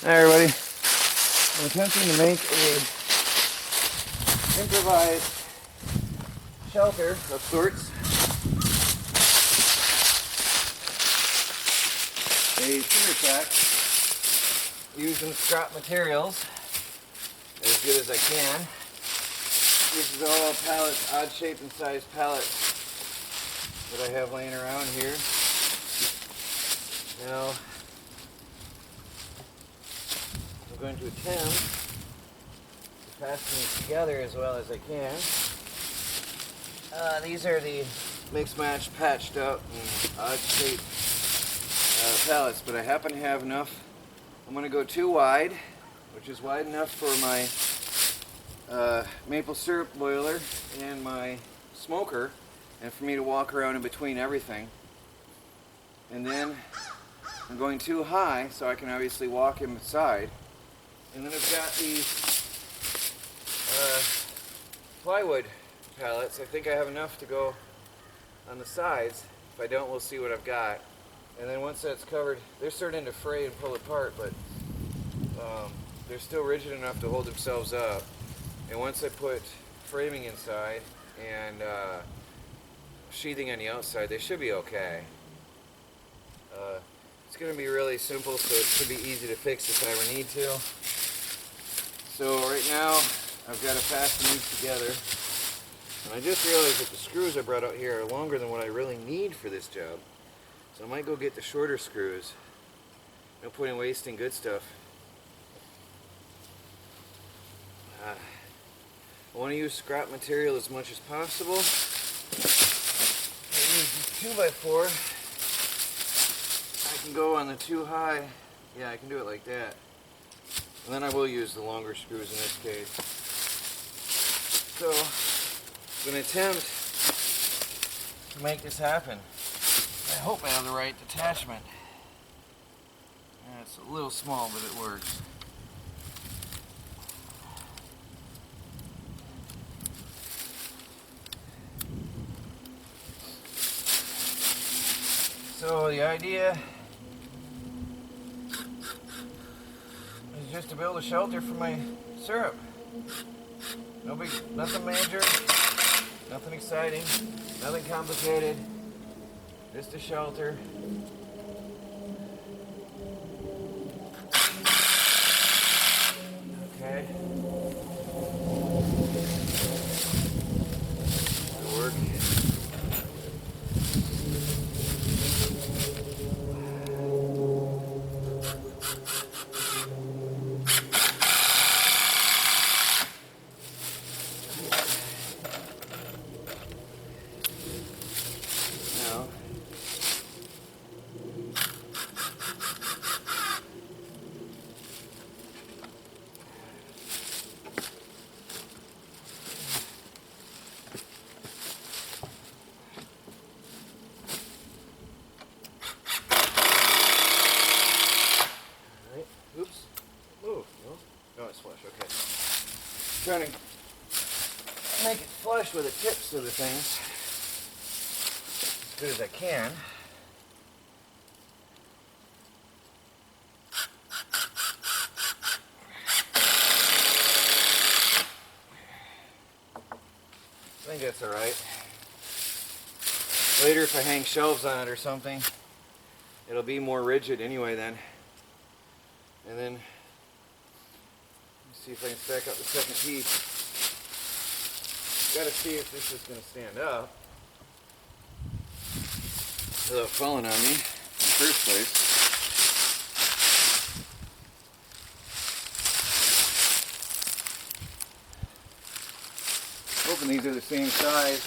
Hi everybody. I'm attempting to make a improvised shelter of sorts. A cinder shack using scrap materials as good as I can. This is all pallets, odd shape and size pallets that I have laying around here. Now I'm going to attempt to fasten these together as well as I can. These are the mix match patched up and odd shaped pallets, but I happen to have enough. I'm going to go too wide, which is wide enough for my maple syrup boiler and my smoker, and for me to walk around in between everything. And then I'm going too high so I can obviously walk inside. And then I've got these plywood pallets. I think I have enough to go on the sides. If I don't, we'll see what I've got. And then once that's covered, they're starting to fray and pull apart, but they're still rigid enough to hold themselves up. And once I put framing inside and sheathing on the outside, they should be okay. It's going to be really simple, so it should be easy to fix if I ever need to. So right now, I've got to fasten these together. And I just realized that the screws I brought out here are longer than what I really need for this job. So I might go get the shorter screws. No point in wasting good stuff. I want to use scrap material as much as possible. I use this 2x4. I can go on the too high. Yeah, I can do it like that. And then I will use the longer screws in this case. So, I'm going to attempt to make this happen. I hope I have the right attachment. It's a little small, but it works. So the idea is just to build a shelter for my syrup. Nothing major, nothing exciting, nothing complicated, just a shelter. Okay. That'll work. Okay. Trying to make it flush with the tips of the things as good as I can. I think that's alright. Later, if I hang shelves on it or something, it'll be more rigid anyway then. And then see if I can stack up the second piece. Got to see if this is going to stand up without falling on me in the first place. Hoping these are the same size.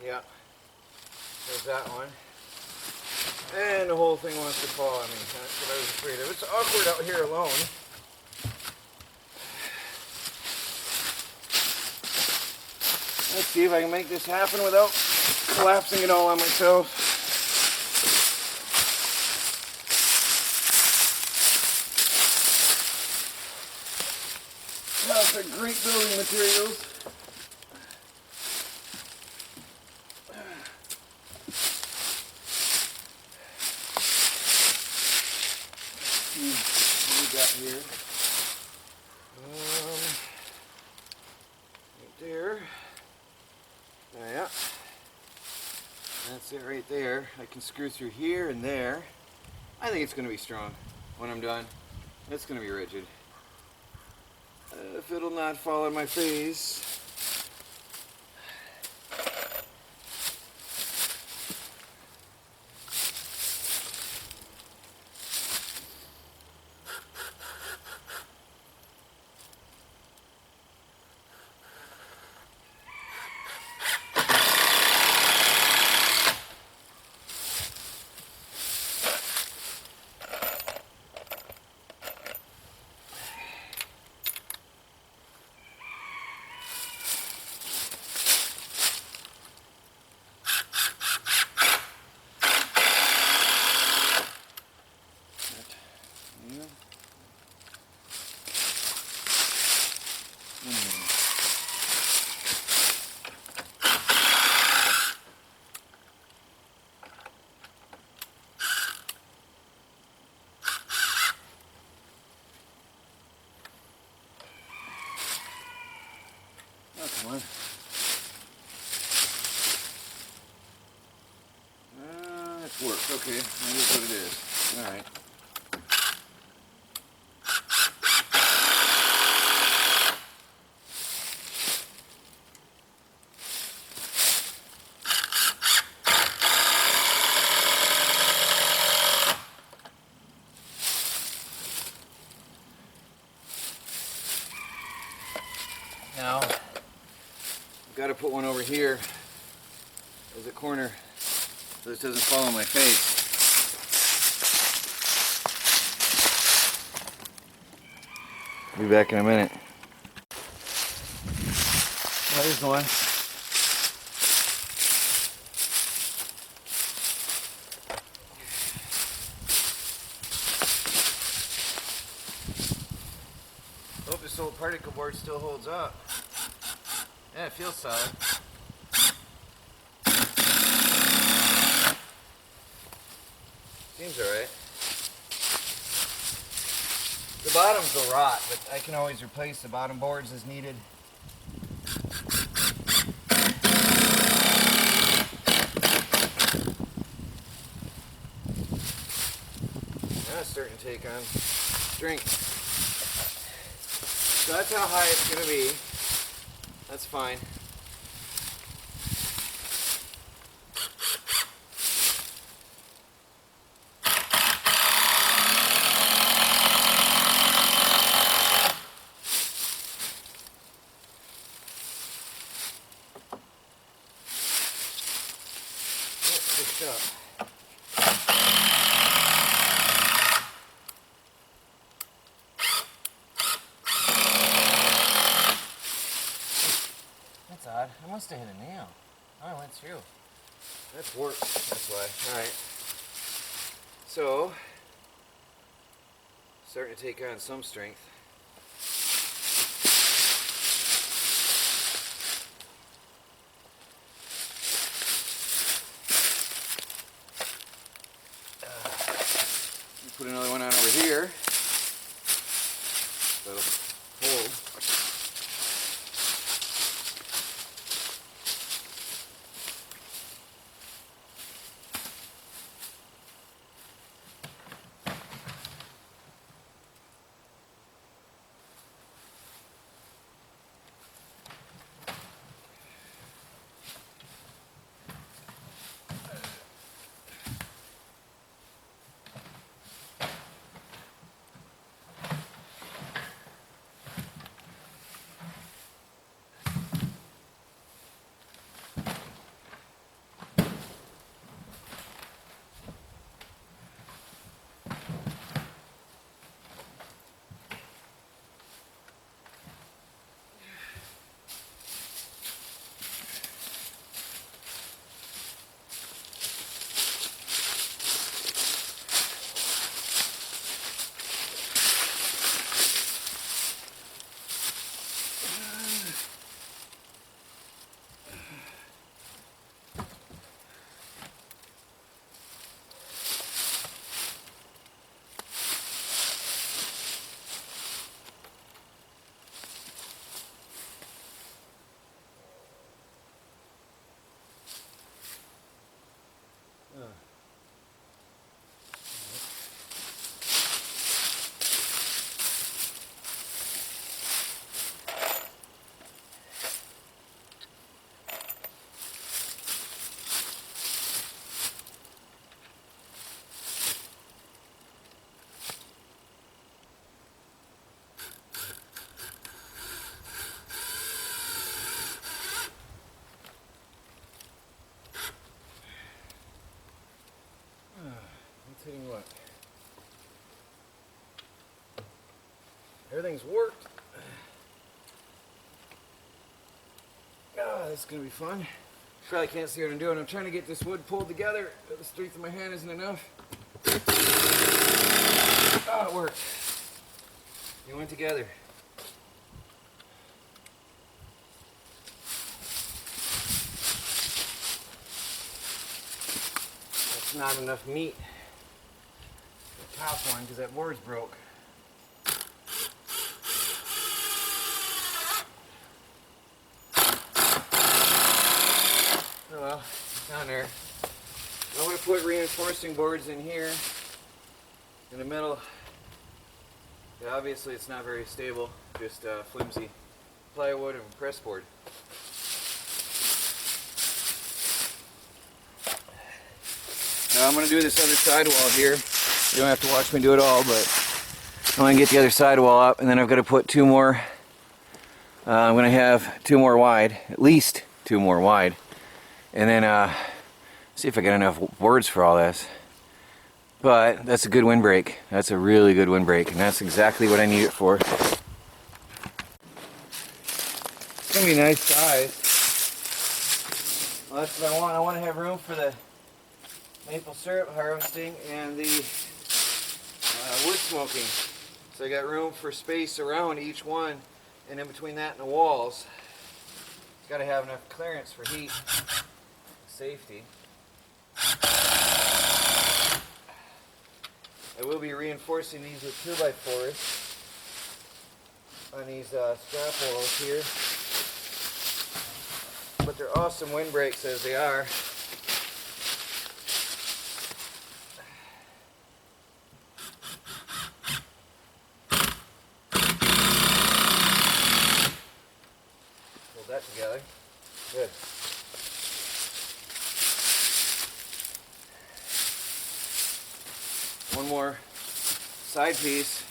Yeah, there's that one. And the whole thing wants to fall on me. That's what I was afraid of. It's awkward out here alone. Let's see if I can make this happen without collapsing it all on myself. They're great building materials. What we got here? Right there. Yeah. That's it right there. I can screw through here and there. I think it's going to be strong when I'm done. It's going to be rigid. If it'll not fall on my face. Come on. It works. Okay, that is what it is. All right. Now, I've got to put one over here as a corner so this doesn't fall on my face. Be back in a minute. Oh, here's one. Hope this old particle board still holds up. Yeah, it feels solid. Seems alright. The bottoms will rot, but I can always replace the bottom boards as needed. Now it's starting to take on strength. So that's how high it's going to be. That's fine. Pushed up. That's odd. I must have hit a nail. Oh, I went through. That's worked. That's why. Alright. So, starting to take on some strength. Put another one on over here. That'll hold. Everything's worked. Oh, this is going to be fun. You probably can't see what I'm doing. I'm trying to get this wood pulled together, but the strength of my hand isn't enough. Oh, it worked. It went together. That's not enough meat. The top one, because that board's broke. Oh well, it's down there. I'm going to put reinforcing boards in here, in the middle. Yeah, obviously it's not very stable, just flimsy plywood and press board. Now I'm going to do this other sidewall here. You don't have to watch me do it all, but I want to get the other sidewall up, and then I've got to put two more. I'm going to have two more wide, at least two more wide, and then see if I get enough boards for all this. But that's a good windbreak. That's a really good windbreak, and that's exactly what I need it for. It's going to be a nice size. Well, that's what I want. I want to have room for the maple syrup harvesting and the wood smoking. So I got room for space around each one, and in between that and the walls. It's got to have enough clearance for heat, safety. I will be reinforcing these with 2x4s on these strap walls here. But they're awesome windbreaks as they are. Hold that together. Good. One more side piece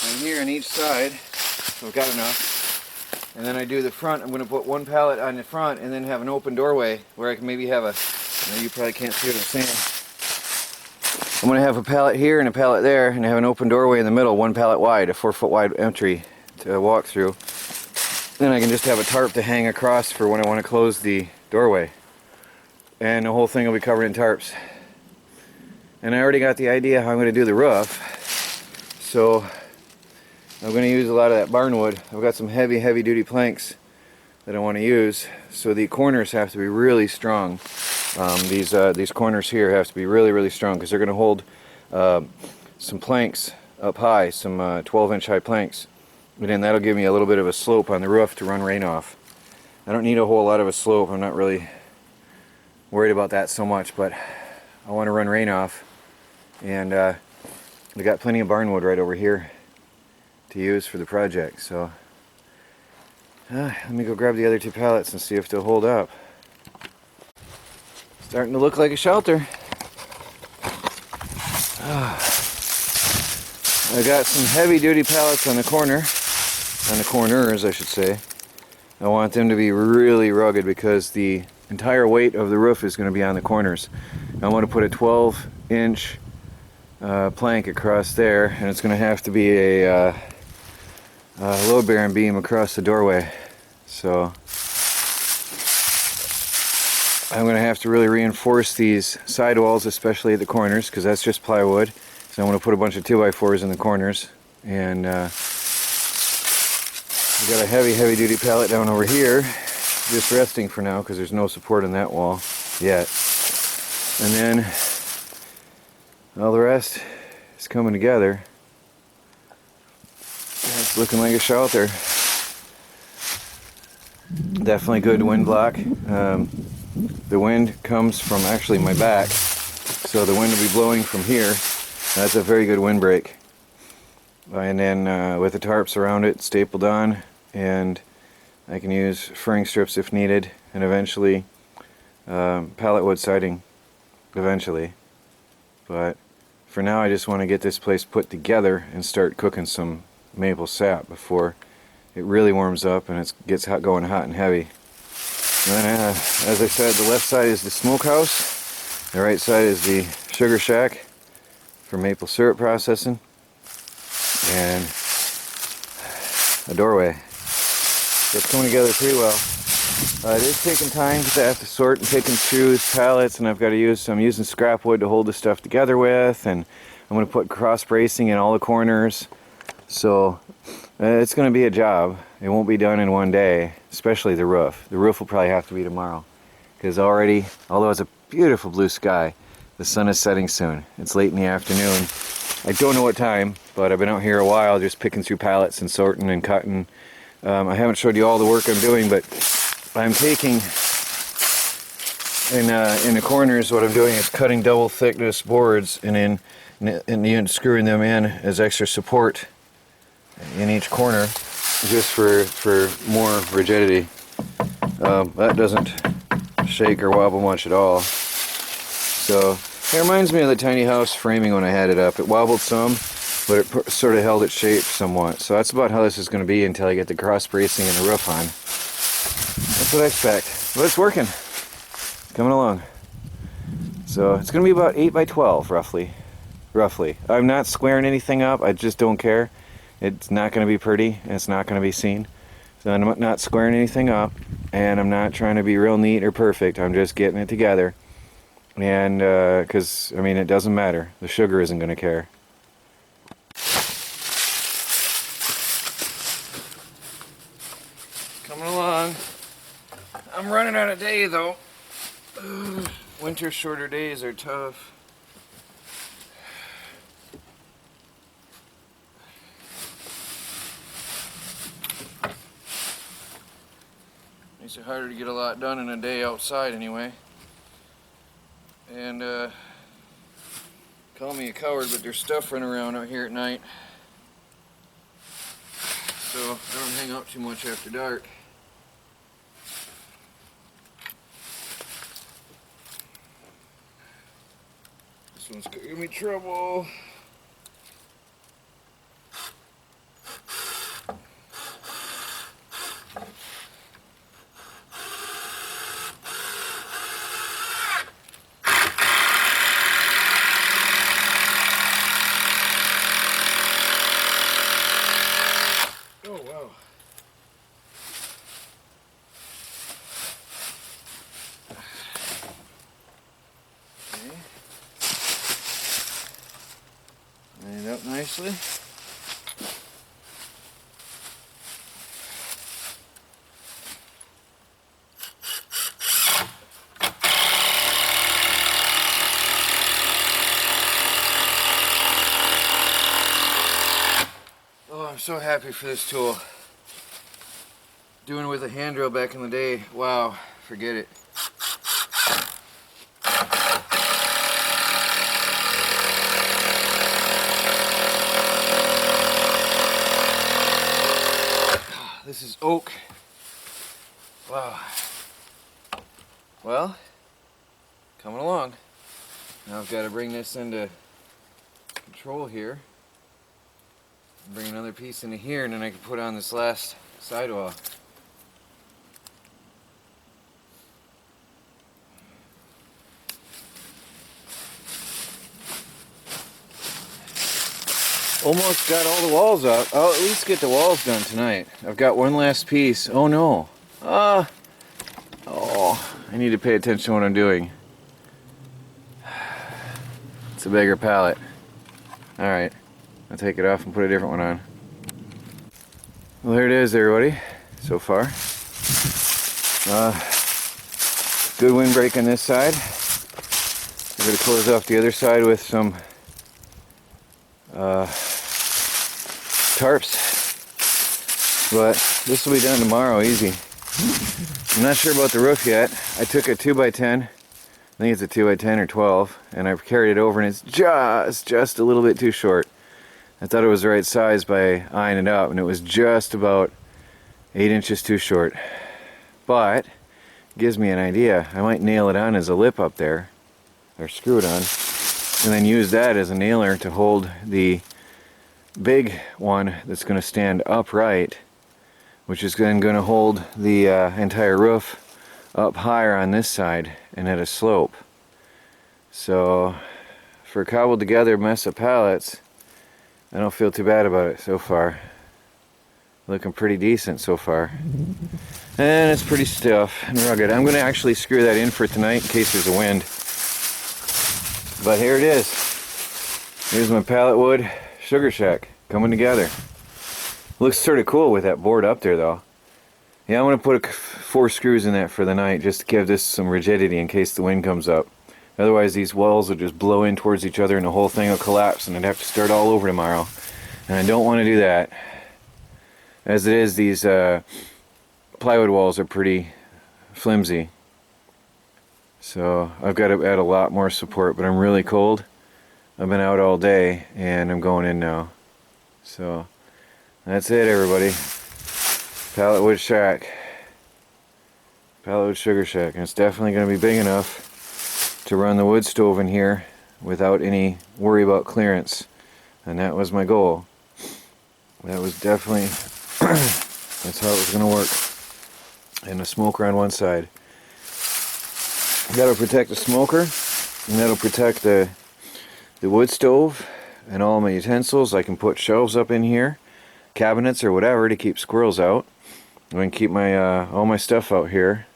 on here on each side, so I've got enough. And then I do the front. I'm going to put one pallet on the front and then have an open doorway where I can maybe have a, you probably can't see what I'm saying. I'm going to have a pallet here and a pallet there, and have an open doorway in the middle, one pallet wide, a 4-foot wide entry to walk through. Then I can just have a tarp to hang across for when I want to close the doorway. And the whole thing will be covered in tarps. And I already got the idea how I'm going to do the roof. So I'm going to use a lot of that barn wood. I've got some heavy duty planks that I want to use. So the corners have to be really strong. These corners here have to be really strong, because they're going to hold some planks up high, some 12-inch high planks. And then that'll give me a little bit of a slope on the roof to run rain off. I don't need a whole lot of a slope. I'm not really worried about that so much, but I want to run rain off. And we got plenty of barnwood right over here to use for the project. So let me go grab the other two pallets and see if they'll hold up. Starting to look like a shelter. I got some heavy duty pallets on the corners I should say. I want them to be really rugged because the entire weight of the roof is going to be on the corners. I want to put a 12-inch plank across there, and it's going to have to be a load-bearing beam across the doorway. So I'm going to have to really reinforce these sidewalls, especially at the corners, because that's just plywood. So I'm going to put a bunch of 2x4s in the corners, and we've got a heavy duty pallet down over here, just resting for now because there's no support in that wall yet. And then all the rest is coming together. It's looking like a shelter. Definitely good wind block. The wind comes from actually my back, so the wind will be blowing from here. That's a very good windbreak. And then with the tarps around it stapled on, and I can use furring strips if needed, and eventually pallet wood siding eventually. But for now I just want to get this place put together and start cooking some maple sap before it really warms up and it gets going hot and heavy. And then as I said, the left side is the smokehouse, the right side is the sugar shack for maple syrup processing. And a doorway. So it's coming together pretty well. It is taking time because I have to sort and pick and choose pallets, and I've got to use, I'm using scrap wood to hold the stuff together with, and I'm going to put cross bracing in all the corners. So it's going to be a job. It won't be done in one day, especially the roof. The roof will probably have to be tomorrow, because already, although it's a beautiful blue sky, the sun is setting soon. It's late in the afternoon. I don't know what time, but I've been out here a while just picking through pallets and sorting and cutting. I haven't showed you all the work I'm doing, but I'm taking, in the corners, what I'm doing is cutting double thickness boards and then screwing them in as extra support in each corner, just for more rigidity. That doesn't shake or wobble much at all. So it reminds me of the tiny house framing when I had it up. It wobbled some, but it sort of held its shape somewhat. So that's about how this is going to be until I get the cross bracing and the roof on. That's what I expect. But it's working. It's coming along. So it's going to be about 8 by 12 roughly. I'm not squaring anything up. I just don't care. It's not going to be pretty, and it's not going to be seen. So I'm not squaring anything up, and I'm not trying to be real neat or perfect. I'm just getting it together. And because I mean, it doesn't matter. The sugar isn't going to care. Coming along. I'm running out of day though. Winter shorter days are tough. Makes it harder to get a lot done in a day outside anyway. And call me a coward, but there's stuff running around out here at night. So I don't hang out too much after dark. This one's giving me trouble. Line it up nicely. Oh, I'm so happy for this tool. Doing it with a hand drill back in the day, wow, forget it. This is oak. Wow. Well, coming along. Now I've got to bring this into control here. Bring another piece into here, and then I can put on this last sidewall. Almost got all the walls up. I'll at least get the walls done tonight. I've got one last piece. Oh no. Oh, I need to pay attention to what I'm doing. It's a bigger pallet. Alright, I'll take it off and put a different one on. Well, there it is, everybody, so far. Good windbreak on this side. I'm going to close off the other side with some tarps, but this will be done tomorrow, easy. I'm not sure about the roof yet. I took a 2x10, I think it's a 2x10 or 12, and I've carried it over, and it's just a little bit too short. I thought it was the right size by eyeing it up, and it was just about 8 inches too short. But it gives me an idea. I might nail it on as a lip up there, or screw it on, and then use that as a nailer to hold the big one that's going to stand upright, which is then going to hold the entire roof up higher on this side and at a slope. So for a cobbled together mess of pallets, I don't feel too bad about it so far. looking pretty decent so far. And it's pretty stiff and rugged. I'm going to actually screw that in for tonight in case there's a wind. But here it is. Here's my pallet wood sugar shack coming together. Looks sort of cool with that board up there though. Yeah, I'm going to put 4 screws in that for the night just to give this some rigidity in case the wind comes up. Otherwise these walls will just blow in towards each other and the whole thing will collapse and I'd have to start all over tomorrow. And I don't want to do that. As it is, these plywood walls are pretty flimsy. So I've got to add a lot more support, but I'm really cold. I've been out all day and I'm going in now. So that's it, everybody. Pallet wood shack. Pallet wood sugar shack. And it's definitely going to be big enough to run the wood stove in here without any worry about clearance. And that was my goal. That was definitely, that's how it was going to work. And a smoker on one side. That'll protect the smoker, and that'll protect the wood stove and all my utensils. I can put shelves up in here, cabinets or whatever to keep squirrels out. I can keep my all my stuff out here.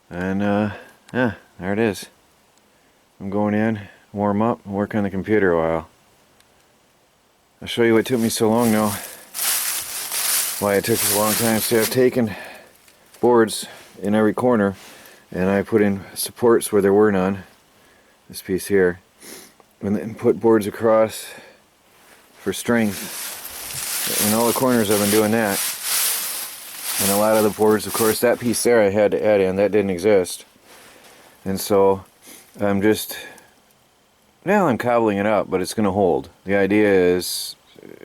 And yeah, there it is. I'm going in, warm up, and work on the computer a while. I'll show you what took me so long now. Why it took a long time. See, I've taken boards in every corner and I put in supports where there were none. This piece here. And then put boards across for strength. In all the corners I've been doing that. And a lot of the boards, of course, that piece there I had to add in. That didn't exist. And so I'm just, now I'm cobbling it up, but it's going to hold. The idea is,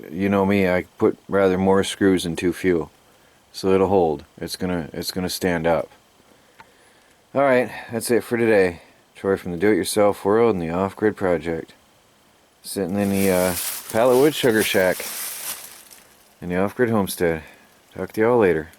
you know me, I put rather more screws than too few. So it'll hold. It's gonna stand up. Alright, that's it for today. Troy from the Do-It-Yourself World and the Off-Grid Project. Sitting in the pallet wood sugar shack in the Off-Grid homestead. Talk to y'all later.